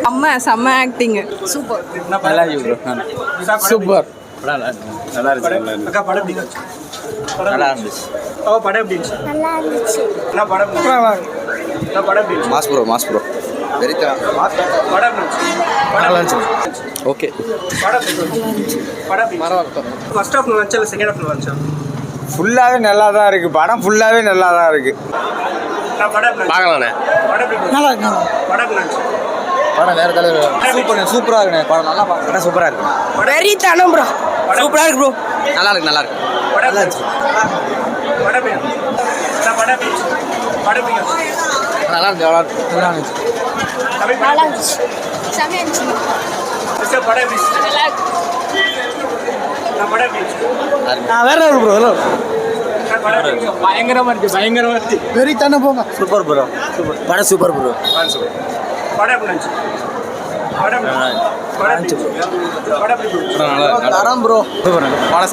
செம்ம acting. Super. நல்லா இருக்கு ப்ரோ. சூப்பர். நல்லா இருந்துச்சு. அக்கா படம் எப்படி இருந்துச்சு? நல்லா இருந்துச்சு. படம் எப்படி இருந்துச்சு? நல்லா இருந்துச்சு. என்ன படம் படம் எப்படி இருந்துச்சு? மாஸ் ப்ரோ வெரித்தா. படம் எப்படி இருந்துச்சு? நல்லா இருந்துச்சு. ஓகே. படம் எப்படி இருந்துச்சு? படம் எப்படி ஃபர்ஸ்ட் ஹாஃப் நல்லா இருந்துச்சு இல்லை செகண்ட் ஹாஃப் நல்லா இருந்துச்சா? ஃபுல்லாகவே நல்லா தான் இருக்குது. படம் ஃபுல்லாகவே நல்லா தான் இருக்குது. பார்க்கலாண்ணே. படம் எப்படி இருந்துச்சு? நல்லா இருக்கு. படம் எப்படி இருந்துச்சு? படம் வேறு தலைவர் சூப்பராக இருக்குண்ணே. படம் நல்லா படம் சூப்பராக இருக்கு. வெறித்தனம் ப்ரோ. சூப்பரா இருக்கு ப்ரோ. நல்லா இருக்கு. படம் எப்படி இருந்துச்சு? படம் எப்படி இருந்துச்சு? படம் எப்படி இருந்துச்சு? படம் எப்படி இருந்துச்சு? நல்லா இருந்துச்சு. தமிழ் நல்லா படம் இருந்துச்சு. செமையா இருந்துச்சு. படம் எப்படி இருந்துச்சு? நல்லா இருக்கு. படம் எப்படி இருந்துச்சு? வேற ஒரு ப்ரோ படம் எப்படி இருந்துச்சு? பயங்கரமாக இருக்கு. வெரி தானே போங்க. Super bro. படம் சூப்பர் ப்ரோ. படம் எப்படி இருந்துச்சு? படம் எப்படி இருந்துச்சு? படம் எப்படி இருந்துச்சு? தரம் ப்ரோ. படம்